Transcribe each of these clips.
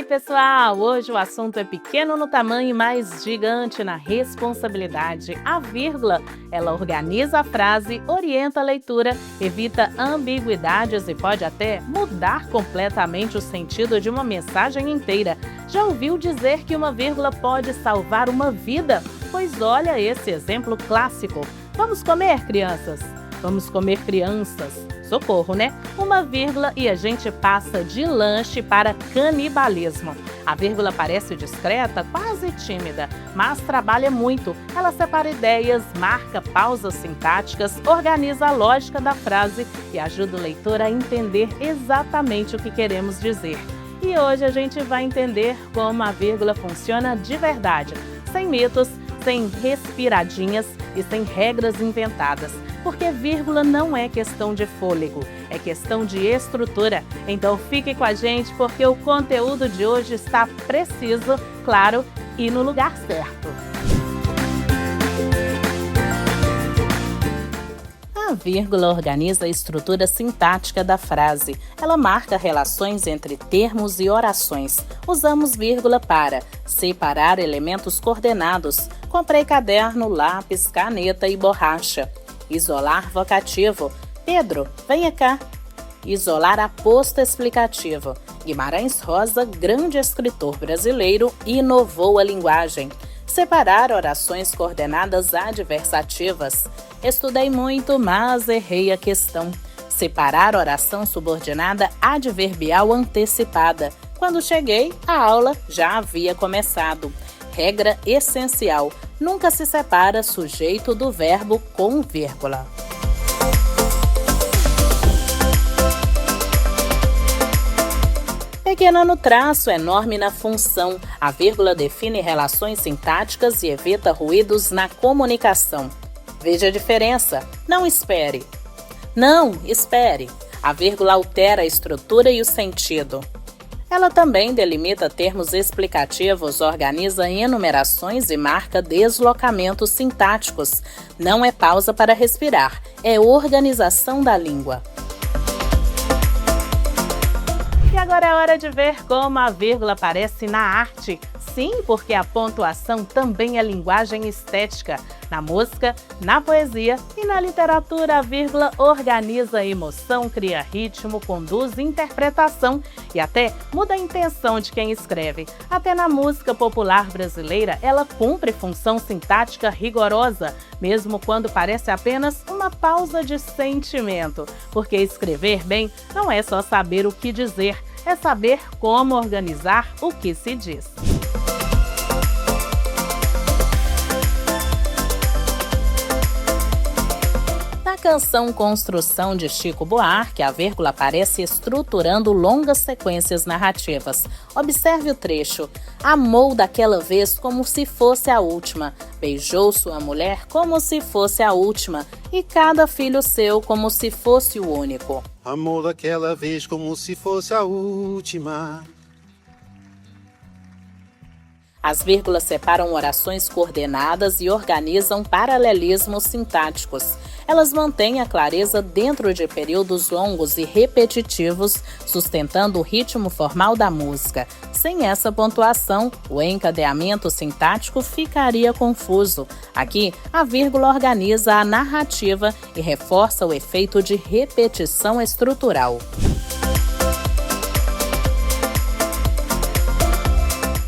pessoal! Hoje o assunto é pequeno no tamanho, mas gigante na responsabilidade. A vírgula, ela organiza a frase, orienta a leitura, evita ambiguidades e pode até mudar completamente o sentido de uma mensagem inteira. Já ouviu dizer que uma vírgula pode salvar uma vida? Pois olha esse exemplo clássico. Vamos comer, crianças? Vamos comer, crianças. Socorro, né? Uma vírgula e a gente passa de lanche para canibalismo. A vírgula parece discreta, quase tímida, mas trabalha muito. Ela separa ideias, marca pausas sintáticas, organiza a lógica da frase e ajuda o leitor a entender exatamente o que queremos dizer. E hoje a gente vai entender como a vírgula funciona de verdade, sem mitos, sem respiradinhas e sem regras inventadas. Porque vírgula não é questão de fôlego, é questão de estrutura. Então fique com a gente porque o conteúdo de hoje está preciso, claro, e no lugar certo. A vírgula organiza a estrutura sintática da frase. Ela marca relações entre termos e orações. Usamos vírgula para separar elementos coordenados. Comprei caderno, lápis, caneta e borracha. Isolar vocativo. Pedro, venha cá. Isolar aposto explicativo. Guimarães Rosa, grande escritor brasileiro, inovou a linguagem. Separar orações coordenadas adversativas. Estudei muito, mas errei a questão. Separar oração subordinada adverbial antecipada. Quando cheguei, a aula já havia começado. Regra essencial: nunca se separa sujeito do verbo com vírgula. Pequena no traço, enorme na função. A vírgula define relações sintáticas e evita ruídos na comunicação. Veja a diferença. Não espere. Não, espere. A vírgula altera a estrutura e o sentido. Ela também delimita termos explicativos, organiza enumerações e marca deslocamentos sintáticos. Não é pausa para respirar, é organização da língua. E agora é hora de ver como a vírgula aparece na arte. Sim, porque a pontuação também é linguagem estética. Na música, na poesia e na literatura, a vírgula organiza a emoção, cria ritmo, conduz interpretação e até muda a intenção de quem escreve. Até na música popular brasileira, ela cumpre função sintática rigorosa, mesmo quando parece apenas uma pausa de sentimento. Porque escrever bem não é só saber o que dizer, é saber como organizar o que se diz. Na canção Construção de Chico Buarque, a vírgula aparece estruturando longas sequências narrativas. Observe o trecho. Amou daquela vez como se fosse a última, beijou sua mulher como se fosse a última, e cada filho seu como se fosse o único. Amou daquela vez como se fosse a última. As vírgulas separam orações coordenadas e organizam paralelismos sintáticos. Elas mantêm a clareza dentro de períodos longos e repetitivos, sustentando o ritmo formal da música. Sem essa pontuação, o encadeamento sintático ficaria confuso. Aqui, a vírgula organiza a narrativa e reforça o efeito de repetição estrutural.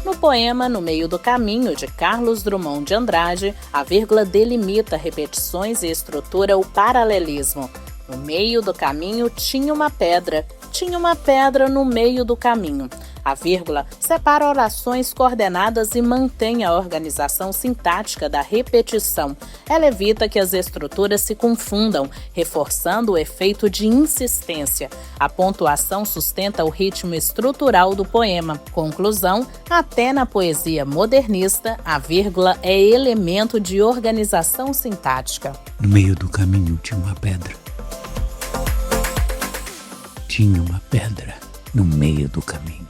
No poema No Meio do Caminho, de Carlos Drummond de Andrade, a vírgula delimita repetições e estrutura o paralelismo. No meio do caminho tinha uma pedra no meio do caminho. A vírgula separa orações coordenadas e mantém a organização sintática da repetição. Ela evita que as estruturas se confundam, reforçando o efeito de insistência. A pontuação sustenta o ritmo estrutural do poema. Conclusão: até na poesia modernista, a vírgula é elemento de organização sintática. No meio do caminho tinha uma pedra. Tinha uma pedra no meio do caminho.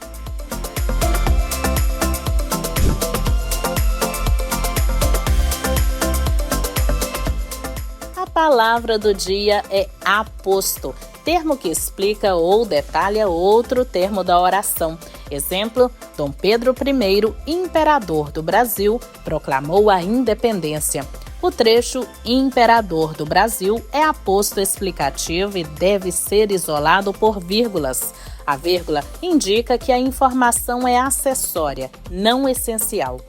palavra do dia é aposto, termo que explica ou detalha outro termo da oração. Exemplo, Dom Pedro I, imperador do Brasil, proclamou a independência. O trecho imperador do Brasil é aposto explicativo e deve ser isolado por vírgulas. A vírgula indica que a informação é acessória, não essencial.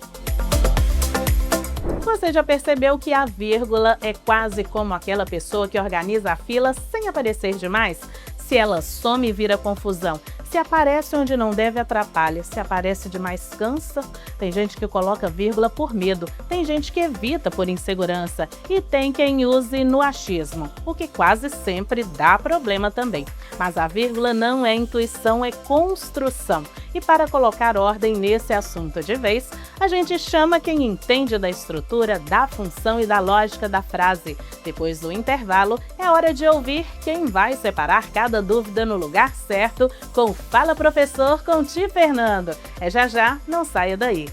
Você já percebeu que a vírgula é quase como aquela pessoa que organiza a fila sem aparecer demais? Se ela some, vira confusão. Se aparece onde não deve, atrapalha. Se aparece demais, cansa. Tem gente que coloca vírgula por medo. Tem gente que evita por insegurança. E tem quem use no achismo, o que quase sempre dá problema também. Mas a vírgula não é intuição, é construção. E para colocar ordem nesse assunto de vez, a gente chama quem entende da estrutura, da função e da lógica da frase. Depois do intervalo, é hora de ouvir quem vai separar cada dúvida no lugar certo com o Fala Professor com Ti Fernando. É já, não saia daí.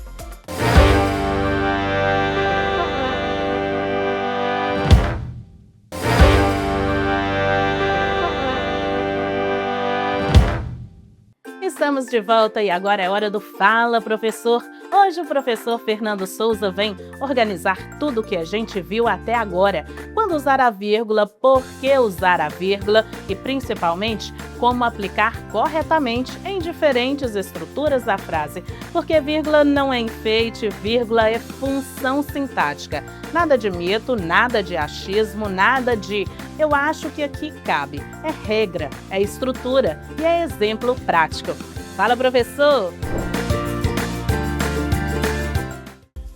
Estamos de volta e agora é hora do Fala Professor. Hoje o professor Fernando Souza vem organizar tudo o que a gente viu até agora. Quando usar a vírgula, por que usar a vírgula e principalmente como aplicar corretamente em diferentes estruturas da frase. Porque vírgula não é enfeite, vírgula é função sintática. Nada de mito, nada de achismo, nada de eu acho que aqui cabe. É regra, é estrutura e é exemplo prático. Fala, professor!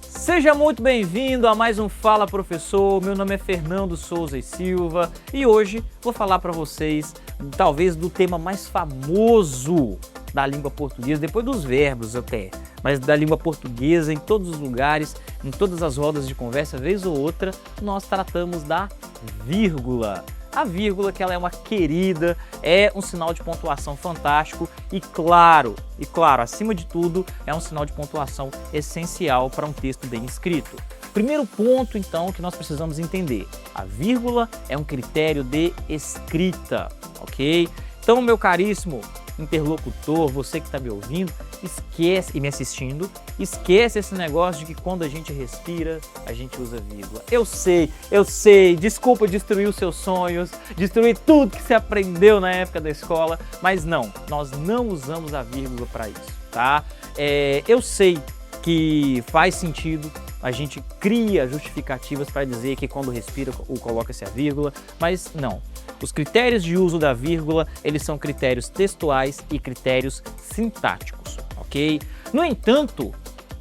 Seja muito bem-vindo a mais um Fala Professor. Meu nome é Fernando Souza e Silva e hoje vou falar para vocês talvez do tema mais famoso da língua portuguesa, depois dos verbos até, mas da língua portuguesa em todos os lugares, em todas as rodas de conversa, vez ou outra, nós tratamos da vírgula. A vírgula, que ela é uma querida, é um sinal de pontuação fantástico e claro, acima de tudo, é um sinal de pontuação essencial para um texto bem escrito. Primeiro ponto, então, que nós precisamos entender, a vírgula é um critério de escrita, ok? Então, meu caríssimo interlocutor, você que está me ouvindo, esquece, e me assistindo, esquece esse negócio de que quando a gente respira, a gente usa vírgula. Eu sei, desculpa destruir os seus sonhos, destruir tudo que você aprendeu na época da escola, mas não, nós não usamos a vírgula para isso, tá? Eu sei que faz sentido, a gente cria justificativas para dizer que quando respira coloca-se a vírgula, mas não. Os critérios de uso da vírgula, eles são critérios textuais e critérios sintáticos, ok? No entanto,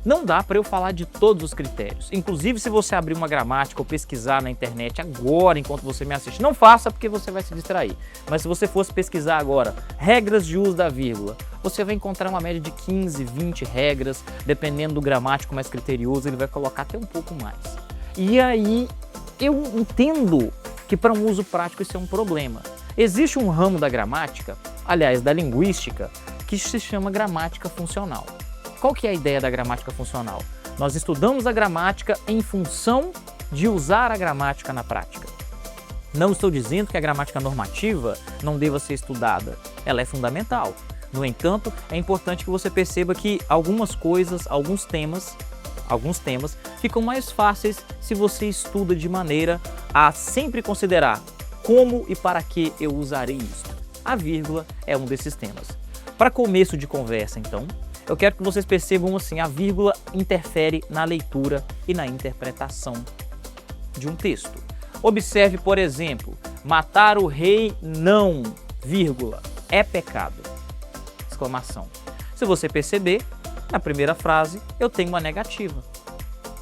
não dá para eu falar de todos os critérios. Inclusive, se você abrir uma gramática ou pesquisar na internet agora, enquanto você me assiste, não faça porque você vai se distrair. Mas se você fosse pesquisar agora, regras de uso da vírgula, você vai encontrar uma média de 15, 20 regras, dependendo do gramático mais criterioso, ele vai colocar até um pouco mais. E aí, eu entendo que para um uso prático isso é um problema. Existe um ramo da gramática, aliás, da linguística, que se chama gramática funcional. Qual que é a ideia da gramática funcional? Nós estudamos a gramática em função de usar a gramática na prática. Não estou dizendo que a gramática normativa não deva ser estudada, ela é fundamental. No entanto, é importante que você perceba que algumas coisas, alguns temas ficam mais fáceis se você estuda de maneira a sempre considerar como e para que eu usarei isto. A vírgula é um desses temas. Para começo de conversa, então, eu quero que vocês percebam assim, a vírgula interfere na leitura e na interpretação de um texto. Observe, por exemplo, matar o rei não, vírgula, é pecado, exclamação. Se você perceber, na primeira frase eu tenho uma negativa,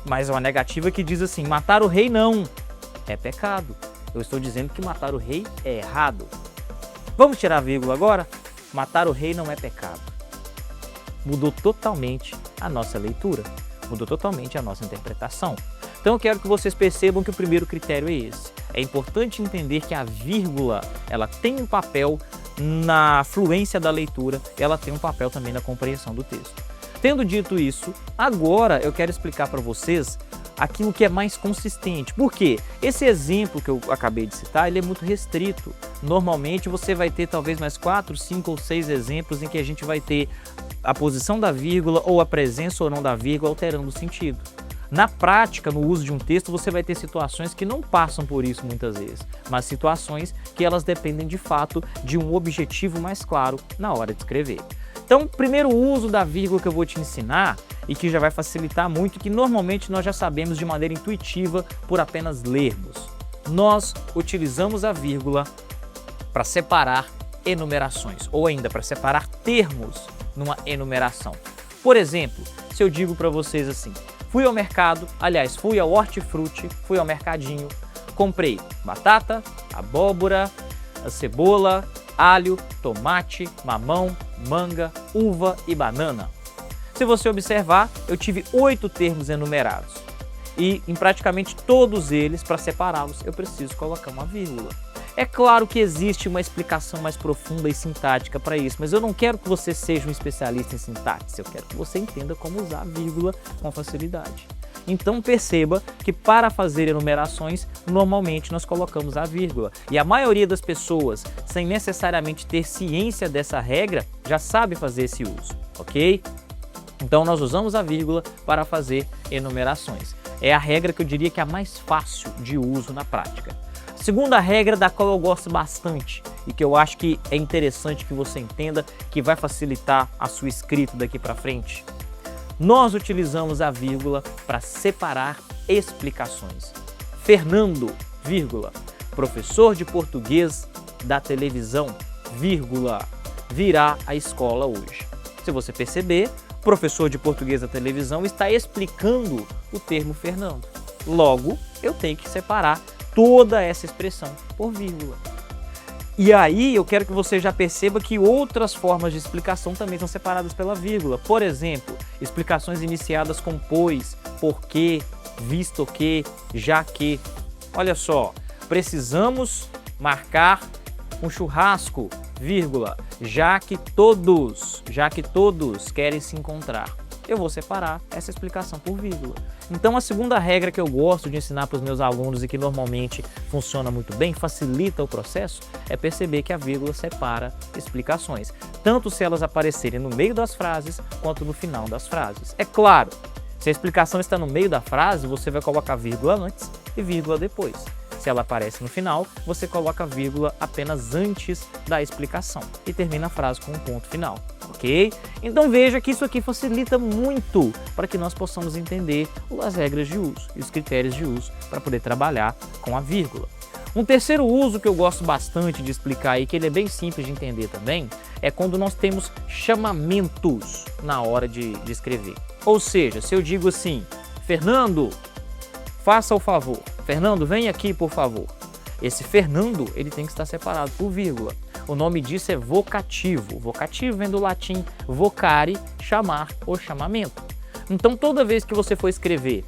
mas é uma negativa que diz assim, matar o rei não, é pecado. Eu estou dizendo que matar o rei é errado. Vamos tirar a vírgula agora? Matar o rei não é pecado. Mudou totalmente a nossa leitura, mudou totalmente a nossa interpretação. Então eu quero que vocês percebam que o primeiro critério é esse. É importante entender que a vírgula, ela tem um papel na fluência da leitura, ela tem um papel também na compreensão do texto. Tendo dito isso, agora eu quero explicar para vocês aquilo que é mais consistente. Por quê? Esse exemplo que eu acabei de citar, ele é muito restrito. Normalmente você vai ter talvez mais 4, 5 ou 6 exemplos em que a gente vai ter a posição da vírgula ou a presença ou não da vírgula alterando o sentido. Na prática, no uso de um texto, você vai ter situações que não passam por isso muitas vezes, mas situações que elas dependem de fato de um objetivo mais claro na hora de escrever. Então, o primeiro uso da vírgula que eu vou te ensinar e que já vai facilitar muito, que normalmente nós já sabemos de maneira intuitiva por apenas lermos. Nós utilizamos a vírgula para separar enumerações ou ainda para separar termos numa enumeração. Por exemplo, se eu digo para vocês assim: fui ao mercado, aliás, fui ao hortifruti, fui ao mercadinho, comprei batata, abóbora, a cebola, alho, tomate, mamão, manga, uva e banana. Se você observar, eu tive 8 termos enumerados e em praticamente todos eles, para separá-los, eu preciso colocar uma vírgula. É claro que existe uma explicação mais profunda e sintática para isso, mas eu não quero que você seja um especialista em sintaxe, eu quero que você entenda como usar a vírgula com facilidade. Então perceba que para fazer enumerações, normalmente nós colocamos a vírgula. E a maioria das pessoas, sem necessariamente ter ciência dessa regra, já sabe fazer esse uso, ok? Então nós usamos a vírgula para fazer enumerações. É a regra que eu diria que é a mais fácil de uso na prática. Segunda regra, da qual eu gosto bastante e que eu acho que é interessante que você entenda, que vai facilitar a sua escrita daqui para frente. Nós utilizamos a vírgula para separar explicações. Fernando, vírgula, professor de português da televisão, vírgula, virá à escola hoje. Se você perceber, professor de português da televisão está explicando o termo Fernando. Logo, eu tenho que separar toda essa expressão por vírgula. E aí eu quero que você já perceba que outras formas de explicação também são separadas pela vírgula. Por exemplo, explicações iniciadas com pois, porque, visto que, já que. Olha só, precisamos marcar um churrasco, vírgula, já que todos querem se encontrar. Eu vou separar essa explicação por vírgula. Então a segunda regra que eu gosto de ensinar para os meus alunos e que normalmente funciona muito bem, facilita o processo, é perceber que a vírgula separa explicações, tanto se elas aparecerem no meio das frases quanto no final das frases. É claro, se a explicação está no meio da frase, você vai colocar vírgula antes e vírgula depois. Se ela aparece no final, você coloca a vírgula apenas antes da explicação e termina a frase com um ponto final, ok? Então veja que isso aqui facilita muito para que nós possamos entender as regras de uso e os critérios de uso para poder trabalhar com a vírgula. Um terceiro uso que eu gosto bastante de explicar e que ele é bem simples de entender também, é quando nós temos chamamentos na hora de escrever. Ou seja, se eu digo assim: Fernando, faça o favor. Fernando, vem aqui, por favor. Esse Fernando, ele tem que estar separado por vírgula. O nome disso é vocativo. Vocativo vem do latim vocare, chamar ou chamamento. Então, toda vez que você for escrever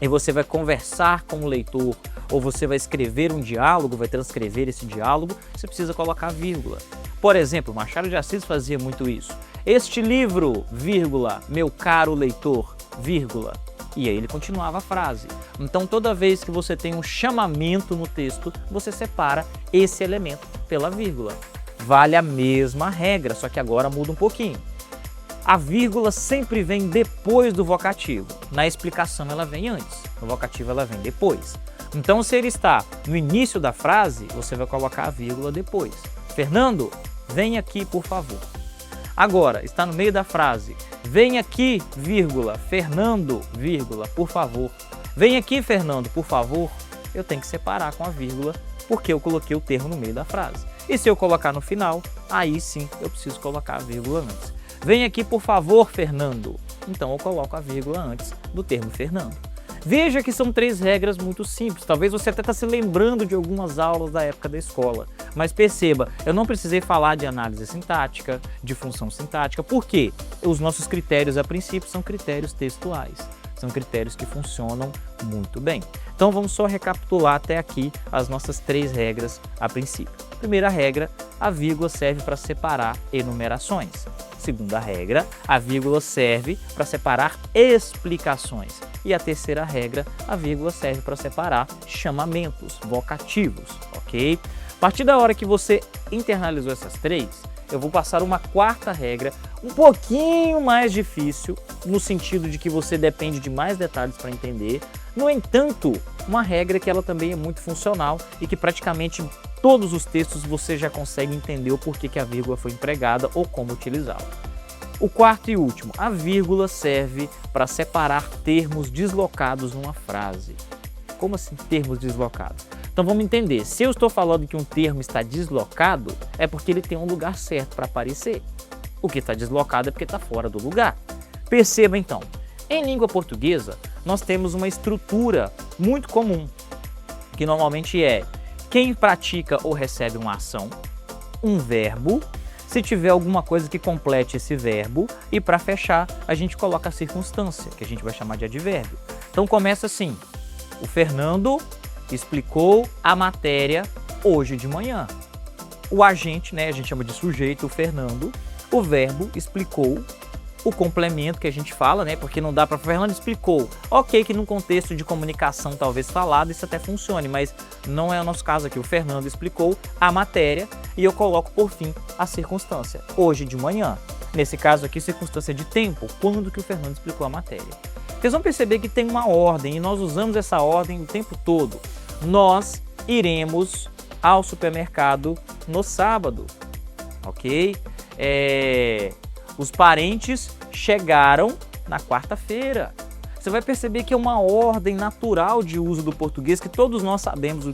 e você vai conversar com o leitor, ou você vai escrever um diálogo, vai transcrever esse diálogo, você precisa colocar vírgula. Por exemplo, Machado de Assis fazia muito isso. Este livro, vírgula, meu caro leitor, vírgula. E aí ele continuava a frase. Então toda vez que você tem um chamamento no texto, você separa esse elemento pela vírgula. Vale a mesma regra, só que agora muda um pouquinho. A vírgula sempre vem depois do vocativo. Na explicação ela vem antes, no vocativo ela vem depois. Então se ele está no início da frase, você vai colocar a vírgula depois. Fernando, vem aqui por favor. Agora, está no meio da frase. Vem aqui, vírgula, Fernando, vírgula, por favor. Vem aqui, Fernando, por favor. Eu tenho que separar com a vírgula, porque eu coloquei o termo no meio da frase. E se eu colocar no final, aí sim eu preciso colocar a vírgula antes. Vem aqui, por favor, Fernando. Então eu coloco a vírgula antes do termo Fernando. Veja que são 3 regras muito simples. Talvez você até está se lembrando de algumas aulas da época da escola. Mas perceba, eu não precisei falar de análise sintática, de função sintática, porque os nossos critérios, a princípio, são critérios textuais. São critérios que funcionam muito bem. Então vamos só recapitular até aqui as nossas 3 regras a princípio. Primeira regra, a vírgula serve para separar enumerações. Segunda regra, a vírgula serve para separar explicações. E a terceira regra, a vírgula serve para separar chamamentos, vocativos, ok? A partir da hora que você internalizou essas três, eu vou passar uma quarta regra, um pouquinho mais difícil, no sentido de que você depende de mais detalhes para entender. No entanto, uma regra que ela também é muito funcional e que praticamente em todos os textos você já consegue entender o porquê que a vírgula foi empregada ou como utilizá-la. O quarto e último, a vírgula serve para separar termos deslocados numa frase. Como assim termos deslocados? Então vamos entender, se eu estou falando que um termo está deslocado, é porque ele tem um lugar certo para aparecer. O que está deslocado é porque está fora do lugar. Perceba então, em língua portuguesa, nós temos uma estrutura muito comum, que normalmente é quem pratica ou recebe uma ação, um verbo, se tiver alguma coisa que complete esse verbo, e para fechar, a gente coloca a circunstância, que a gente vai chamar de advérbio. Então começa assim, o Fernando explicou a matéria hoje de manhã. O agente, né, a gente chama de sujeito, o Fernando, o verbo explicou, o complemento que a gente fala, né, porque não dá para Fernando explicou. Ok que num contexto de comunicação talvez falado isso até funcione, mas não é o nosso caso aqui. O Fernando explicou a matéria e eu coloco por fim a circunstância, hoje de manhã. Nesse caso aqui, circunstância de tempo, quando que o Fernando explicou a matéria. Vocês vão perceber que tem uma ordem e nós usamos essa ordem o tempo todo. Nós iremos ao supermercado no sábado, ok? Os parentes chegaram na quarta-feira. Você vai perceber que é uma ordem natural de uso do português que todos nós sabemos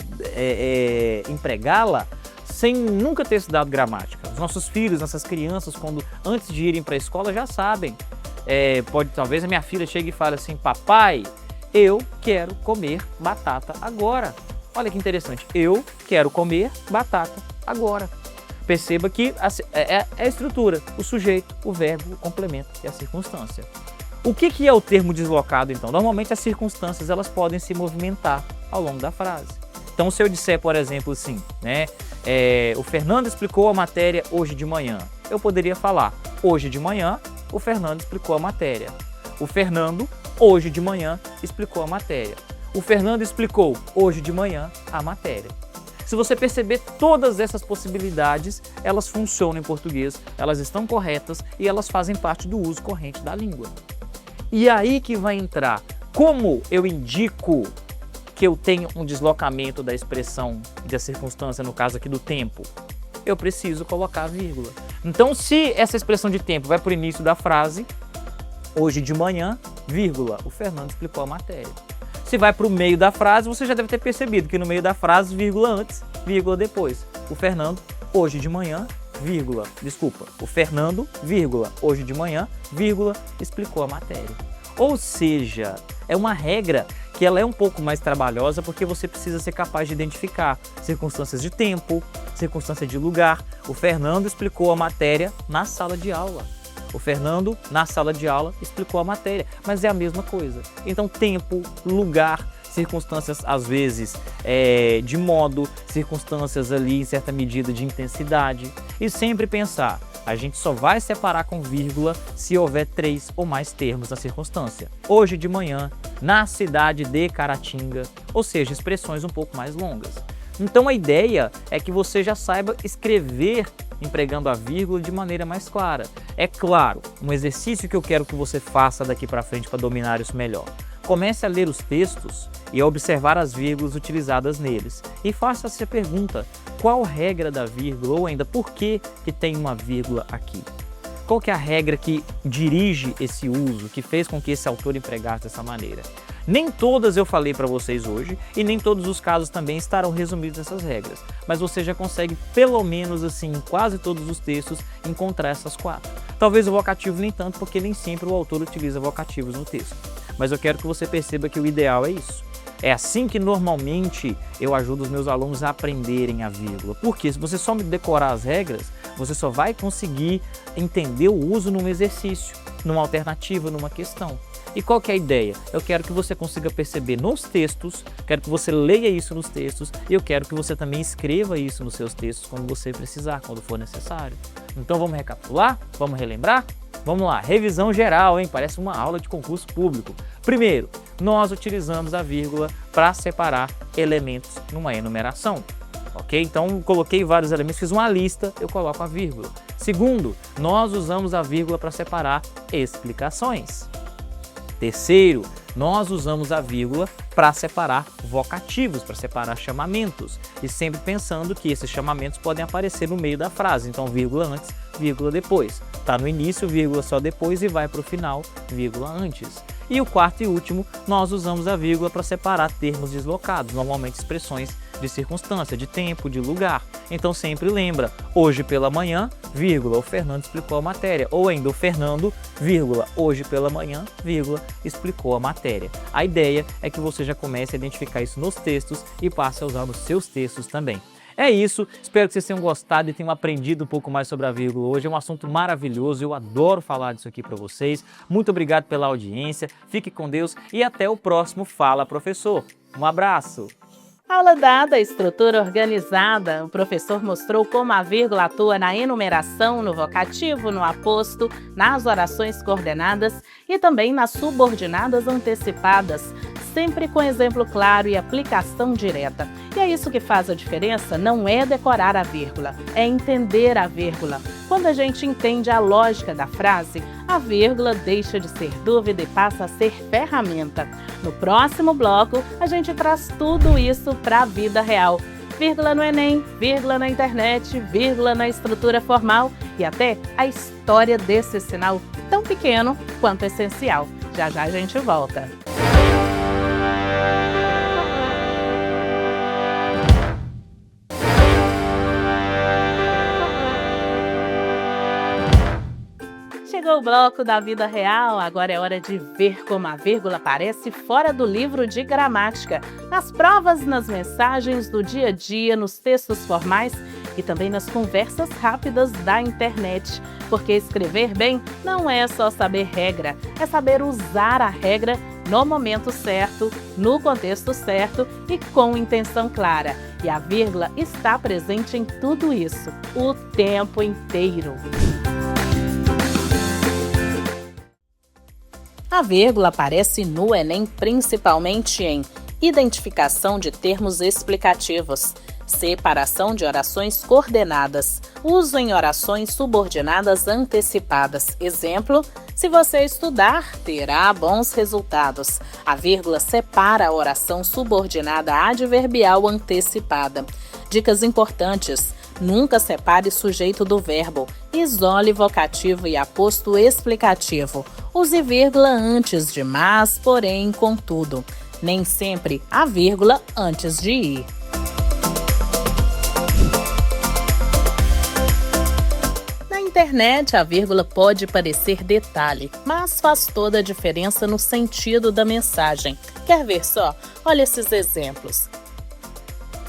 empregá-la sem nunca ter estudado gramática. Os nossos filhos, nossas crianças, quando antes de irem para a escola já sabem. Talvez a minha filha chegue e fale assim: papai, eu quero comer batata agora. Olha que interessante, eu quero comer batata agora. Perceba que é a estrutura, o sujeito, o verbo, o complemento e a circunstância. O que é o termo deslocado então? Normalmente as circunstâncias elas podem se movimentar ao longo da frase. Então se eu disser, por exemplo, assim, né, o Fernando explicou a matéria hoje de manhã, eu poderia falar hoje de manhã o Fernando explicou a matéria. O Fernando hoje de manhã explicou a matéria. O Fernando explicou hoje de manhã a matéria. Se você perceber todas essas possibilidades, elas funcionam em português, elas estão corretas e elas fazem parte do uso corrente da língua. E aí que vai entrar como eu indico que eu tenho um deslocamento da expressão e da circunstância, no caso aqui do tempo. Eu preciso colocar a vírgula. Então, se essa expressão de tempo vai para o início da frase, hoje de manhã, vírgula, o Fernando explicou a matéria. Se vai para o meio da frase, você já deve ter percebido que no meio da frase, vírgula antes, vírgula depois. O Fernando, hoje de manhã, vírgula, desculpa, o Fernando, vírgula, hoje de manhã, vírgula, explicou a matéria. Ou seja, é uma regra que ela é um pouco mais trabalhosa porque você precisa ser capaz de identificar circunstâncias de tempo, circunstância de lugar. O Fernando explicou a matéria na sala de aula. O Fernando, na sala de aula, explicou a matéria, mas é a mesma coisa. Então, tempo, lugar, circunstâncias, às vezes, de modo, circunstâncias ali, em certa medida, de intensidade. E sempre pensar, a gente só vai separar com vírgula se houver 3 ou mais termos na circunstância. Hoje de manhã, na cidade de Caratinga, ou seja, expressões um pouco mais longas. Então, a ideia é que você já saiba escrever empregando a vírgula de maneira mais clara. É claro, um exercício que eu quero que você faça daqui para frente para dominar isso melhor. Comece a ler os textos e a observar as vírgulas utilizadas neles. E faça-se a pergunta, qual regra da vírgula ou ainda por que tem uma vírgula aqui? Qual que é a regra que dirige esse uso, que fez com que esse autor empregasse dessa maneira? Nem todas eu falei para vocês hoje e nem todos os casos também estarão resumidos nessas regras, mas você já consegue, pelo menos assim, em quase todos os textos, encontrar essas 4. Talvez o vocativo nem tanto, porque nem sempre o autor utiliza vocativos no texto, mas eu quero que você perceba que o ideal é isso. É assim que normalmente eu ajudo os meus alunos a aprenderem a vírgula, porque se você só decorar as regras, você só vai conseguir entender o uso num exercício, numa alternativa, numa questão. E qual que é a ideia? Eu quero que você consiga perceber nos textos, quero que você leia isso nos textos e eu quero que você também escreva isso nos seus textos quando você precisar, quando for necessário. Então vamos recapitular? Vamos relembrar? Vamos lá, revisão geral, hein? Parece uma aula de concurso público. Primeiro, nós utilizamos a vírgula para separar elementos numa enumeração. Ok? Então, coloquei vários elementos, fiz uma lista, eu coloco a vírgula. Segundo, nós usamos a vírgula para separar explicações. Terceiro, nós usamos a vírgula para separar vocativos, para separar chamamentos. E sempre pensando que esses chamamentos podem aparecer no meio da frase. Então, vírgula antes, vírgula depois. Está no início, vírgula só depois e vai para o final, vírgula antes. E o quarto e último, nós usamos a vírgula para separar termos deslocados, normalmente expressões de circunstância, de tempo, de lugar. Então sempre lembra, hoje pela manhã, vírgula, o Fernando explicou a matéria. Ou ainda o Fernando, vírgula, hoje pela manhã, vírgula, explicou a matéria. A ideia é que você já comece a identificar isso nos textos e passe a usar nos seus textos também. É isso, espero que vocês tenham gostado e tenham aprendido um pouco mais sobre a vírgula hoje. É um assunto maravilhoso, eu adoro falar disso aqui para vocês. Muito obrigado pela audiência, fique com Deus e até o próximo Fala Professor. Um abraço! Aula dada, estrutura organizada. O professor mostrou como a vírgula atua na enumeração, no vocativo, no aposto, nas orações coordenadas e também nas subordinadas antecipadas, sempre com exemplo claro e aplicação direta. E é isso que faz a diferença, não é decorar a vírgula, é entender a vírgula. Quando a gente entende a lógica da frase, a vírgula deixa de ser dúvida e passa a ser ferramenta. No próximo bloco, a gente traz tudo isso para a vida real. Vírgula no Enem, vírgula na internet, vírgula na estrutura formal e até a história desse sinal tão pequeno quanto essencial. Já já a gente volta. Chegou o bloco da vida real, agora é hora de ver como a vírgula aparece fora do livro de gramática, nas provas, nas mensagens do dia a dia, nos textos formais e também nas conversas rápidas da internet. Porque escrever bem não é só saber regra, é saber usar a regra no momento certo, no contexto certo e com intenção clara. E a vírgula está presente em tudo isso, o tempo inteiro. A vírgula aparece no Enem principalmente em identificação de termos explicativos, separação de orações coordenadas, uso em orações subordinadas antecipadas. Exemplo, se você estudar, terá bons resultados. A vírgula separa a oração subordinada adverbial antecipada. Dicas importantes. Nunca separe sujeito do verbo. Isole vocativo e aposto explicativo. Use vírgula antes de mas, porém, contudo. Nem sempre a vírgula antes de ir. Na internet, a vírgula pode parecer detalhe, mas faz toda a diferença no sentido da mensagem. Quer ver só? Olha esses exemplos.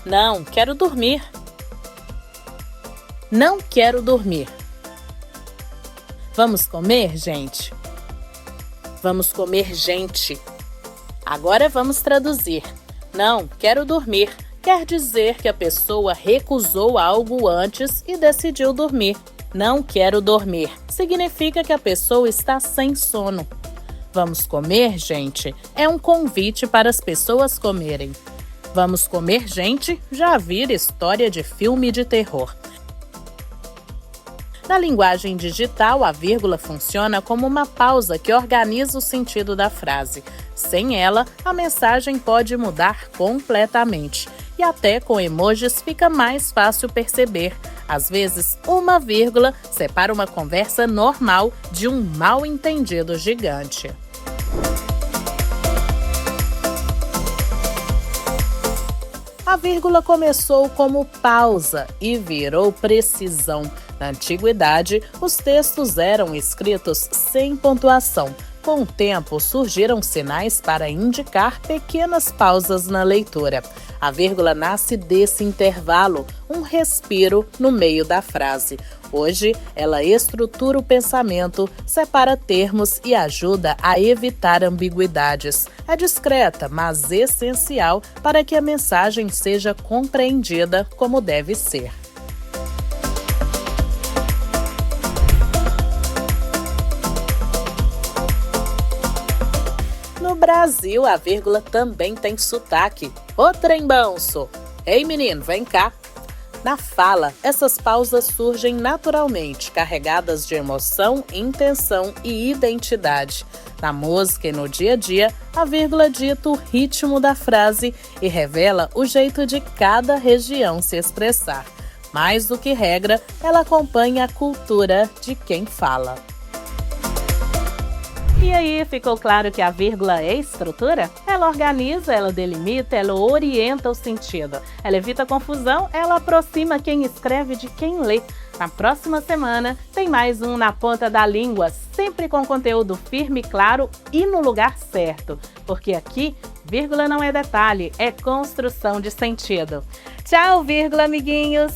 Não, quero dormir. Não quero dormir. Vamos comer, gente? Vamos comer, gente. Agora vamos traduzir. Não, quero dormir. Quer dizer que a pessoa recusou algo antes e decidiu dormir. Não quero dormir. Significa que a pessoa está sem sono. Vamos comer, gente? É um convite para as pessoas comerem. Vamos comer, gente? Já vira história de filme de terror. Na linguagem digital, a vírgula funciona como uma pausa que organiza o sentido da frase. Sem ela, a mensagem pode mudar completamente. E até com emojis fica mais fácil perceber. Às vezes, uma vírgula separa uma conversa normal de um mal-entendido gigante. A vírgula começou como pausa e virou precisão. Na antiguidade, os textos eram escritos sem pontuação. Com o tempo, surgiram sinais para indicar pequenas pausas na leitura. A vírgula nasce desse intervalo, um respiro no meio da frase. Hoje, ela estrutura o pensamento, separa termos e ajuda a evitar ambiguidades. É discreta, mas essencial para que a mensagem seja compreendida como deve ser. No Brasil, a vírgula também tem sotaque. Ô trembão, sou. Ei, menino, vem cá. Na fala, essas pausas surgem naturalmente, carregadas de emoção, intenção e identidade. Na música e no dia a dia, a vírgula dita o ritmo da frase e revela o jeito de cada região se expressar. Mais do que regra, ela acompanha a cultura de quem fala. E aí, ficou claro que a vírgula é estrutura? Ela organiza, ela delimita, ela orienta o sentido. Ela evita confusão, ela aproxima quem escreve de quem lê. Na próxima semana, tem mais um Na Ponta da Língua, sempre com conteúdo firme e claro e no lugar certo. Porque aqui, vírgula não é detalhe, é construção de sentido. Tchau, vírgula, amiguinhos!